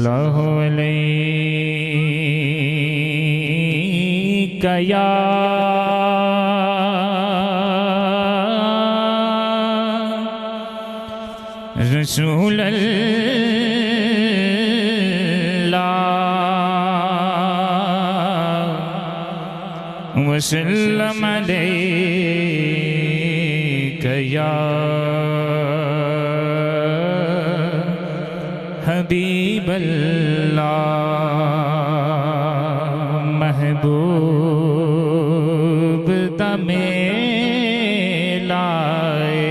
सल्लल्लाहु अलैहि या रसूल अल्लाह वसल्लम अलैका या हबीब अल्लाह महबूब तमें लाए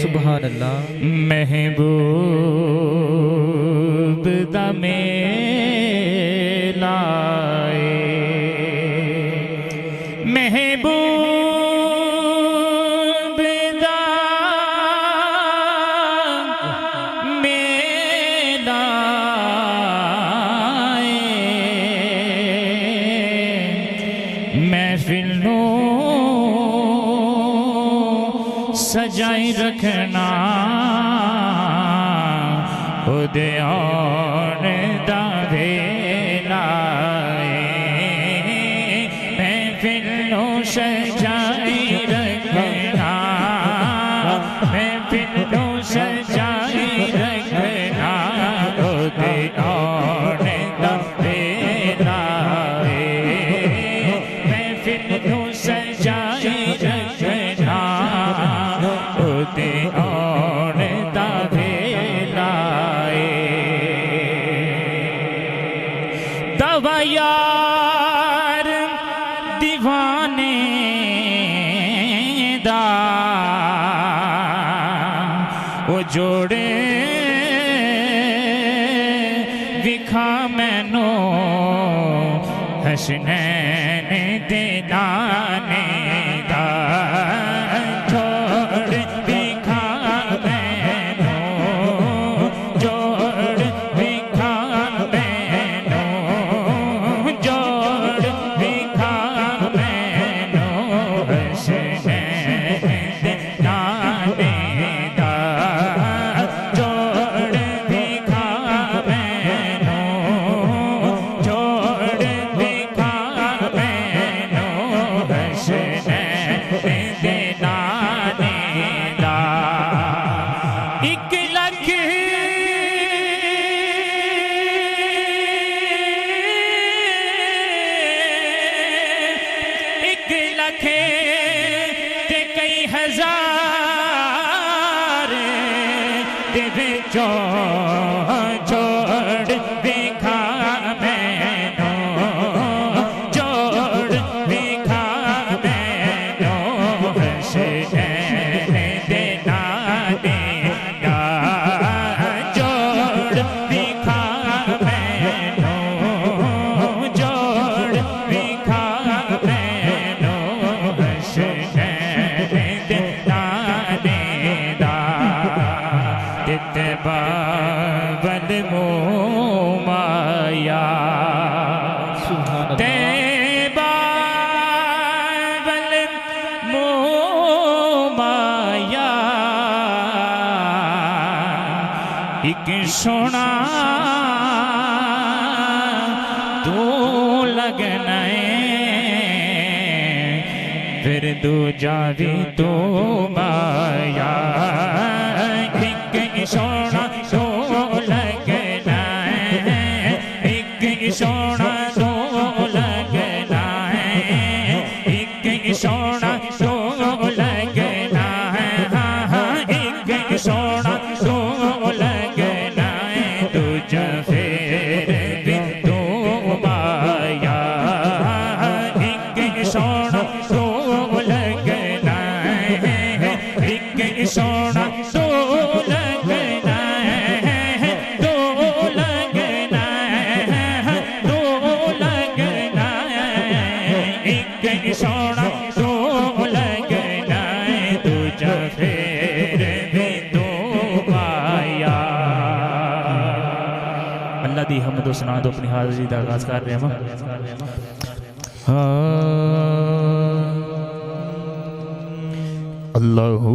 सुभान अल्लाह महबूब तमें लाए महबूब सजाई रखना खुदे और दावे लाए महफिलों सजाई रखना महफिलों सजाई रखना खुदे और दावे लाए महफिलों सजाई रखना और दावे लाए दवायार दीवाने दा वो जोड़े विखा मैनो हसनैन दे दाने दा जोड़ दिखा मैनो जोड़ दिखा मैनो हसनैन दे नाने दा जोड़ दिखा मैनो जोड़ दिखा मैनो हसनैन दे नाने दा बाबल मोमाया ते बाबल मोमाया एक सोना तो लगना फिर दूजा भी तो माया सोना तो लगना है एक सोना तो लगना है एक सोना तो लगना है हाँ हाँ एक सोना तो लगना है दूजा फिर भी तो माया एक सोना तो लगना है एक सोना तो सोना तो लगना है दूजा फिर भी तो पाया। अल्लाह दी हमद व सना तो अपनी हाज़री दा आगाज़ कर रहे हैं हम। अल्लाहू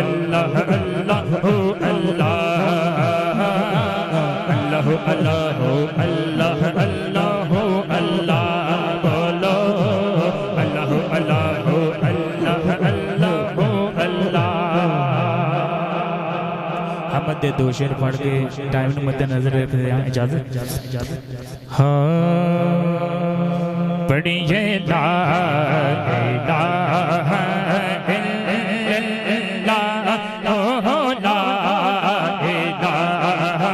अल्लाह अल्लाह हो अल्लाह अल्लाह अल्लाह हो अल्लाह अल्लाह हो अल्लाह बोलो अल्लाह अल्लाह हो अल्लाह अल्लाह हो अल्लाह। हम दे दो शेर पढ़ के टाइम में मद्दे नजर रखते हैं, इजाजत हाँ पढ़िए ला इलाहा इल्लल्लाह ओ ला इलाहा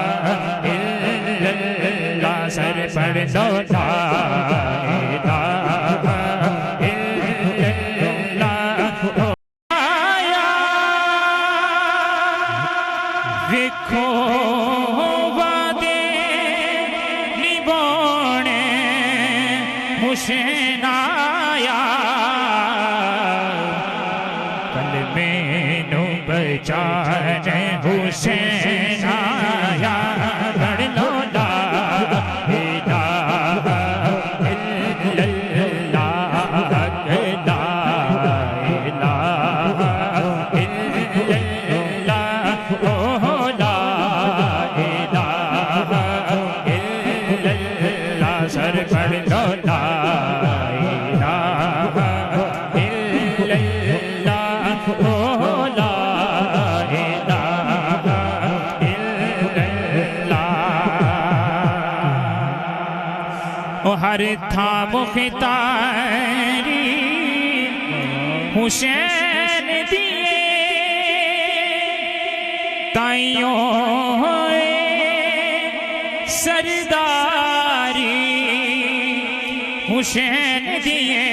इल्लल्लाह सर पढ़ लो ला इलाहा इल्लल्लाह। आया देखो हुसैन आया कल मैनू बचाने हुसैन आया पढ़ लो ला इलाहा इल्लल्लाह ला इलाहा इल्लल्लाह ओ ला इलाहा इल्लल्लाह सर पढ़ लो ला हर था मुख्तारी हुसैन दिए ताइयों सरदारी हुसैन दिए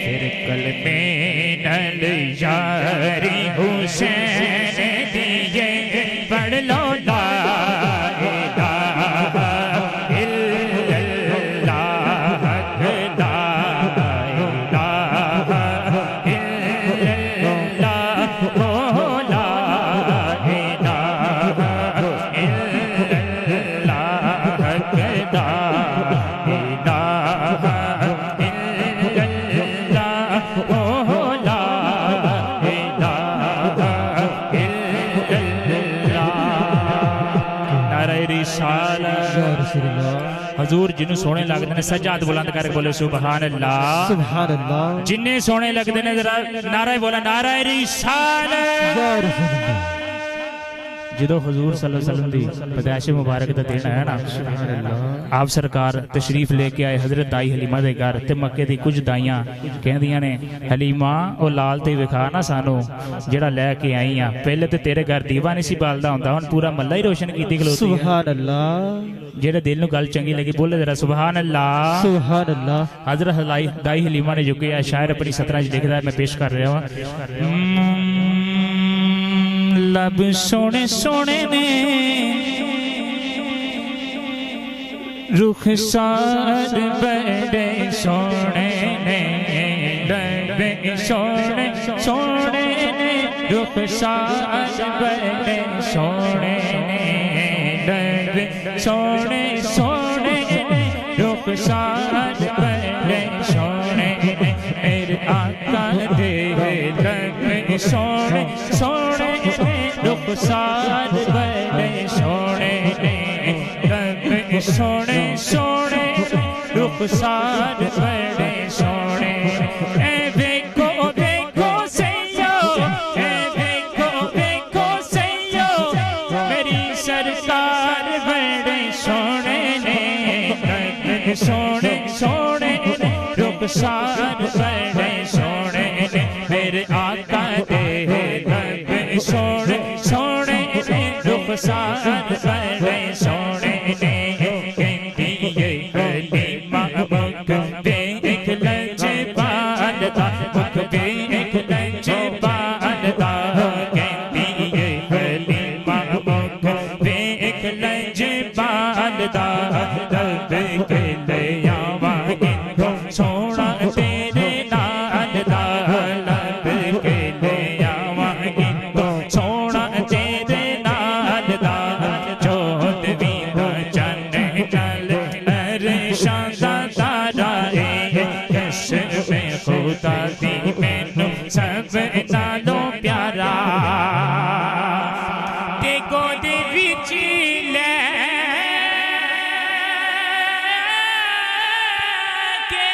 फिर कल में नल यारी हुसैन दिए पढ़ लो ला हजूर जिन्हों सोने लगते हैं सज्जा हाथ बुलंद करके बोले सुभान अल्लाह सुभान अल्लाह। जिन्ने सोने लगते हैं जरा नारा बोला नारा रिसालत। जो हजूर सल्लल्लाहु अलैहि वसल्लम दी पैदाइश मुबारक का दिन है ना आप सरकार तशरीफ लेके आए हजरत दाई हलीमा दे घर ते मक्के दी कुछ दाइयां कहंदियां ने हलीमा ओ लाल ते विखा ना सानू जेड़ा लेके आई आ पहले ते तेरे घर दीवा नहीं सी बालदा हुंदा हुन पूरा मल्ला ही रोशन कीती खलोती सुभान अल्लाह। जेड़ा दिल नू गल चंगी लगी बोले जरा सुभान अल्लाह सुभान अल्लाह। हजरत दाई हलीमा ने जो कि शायर अपनी सतरा च लिखदा है मैं पेश कर रहा हूं। लब सोने सोने ने रुख सार बड़े सोने ने लब सोने सोने ने रुख सार बड़े सोने ने लब सोने सोने रुख सार बड़े सोने मेरे आका दे लब सोने सोने रुखसार बड़े सोने लब सोने सोने रुखसार बड़े सोने देखो देखो सैयो देखो सैयो मेरी सरकार बड़े सोने लब सोने सोने रुखसार बड़े सोने मेरे आका दे लब सोने सोने रुखसार बड़े सोने कहती ये हलीमा मुख पे एक लंजे बालदा मुख पे एक लंजे बालदा कहती ये हलीमा मुख पे एक लंजे बालदा लब के ले आवा इनको सोना तेरे नाल दा लब के नालो प्यारा ते गोदे विच ले के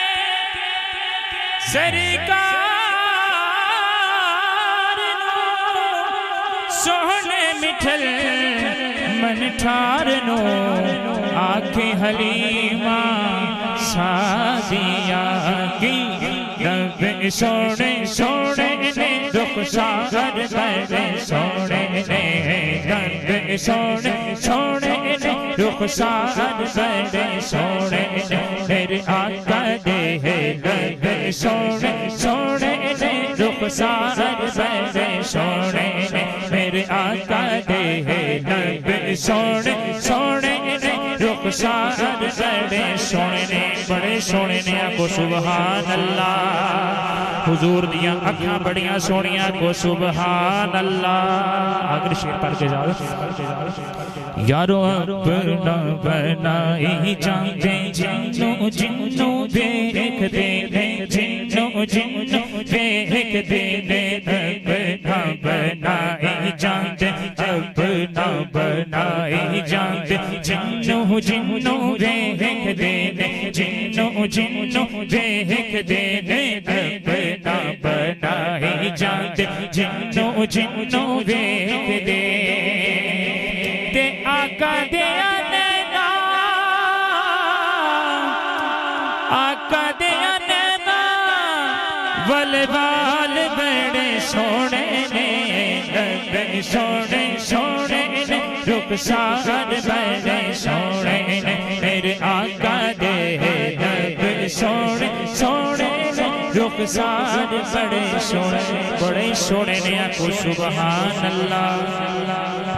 सरकार नो सोहने मिठल मन ठार नो आखे हलीमा सादिया की नबे सोने सोने ने दुख सागर करे सोने ने नबे सोने सोने ने दुख सागर करे सोने ने मेरे आका दे है नबे सोने सोने ने दुख सागर करे सोने ने मेरे आका दे है नबे सोने सोने ने रुख सागर बड़े सोने ने बड़े सोने ने आखो सुबहान अल्लाह हुजूर दियां अखां बड़ियां सोनियां को सुबहान अल्लाह। आखिर शेर पढ़ के जाओ यारो अपना बनाई जाते जिन्नो जिन्नो देख दे जिन्नो जिन्नो देख दे अपना बनाई जाते अपना बनाई जाते जिन्नो जिन्नो देख दे जिन्नो जिन्नो देख दे अपना बनाई जाते जिन्नो जिन्नो देख दे ते आका दे नैना आका दे नैना वलवाल बड़े सोने ने नबे सोने सोने ने रुख सागर बड़े सोने ने मेरे आका दे नबे सोने सोने ने रुख सागर बड़े सोने ने आखो सुबहान अल्लाह।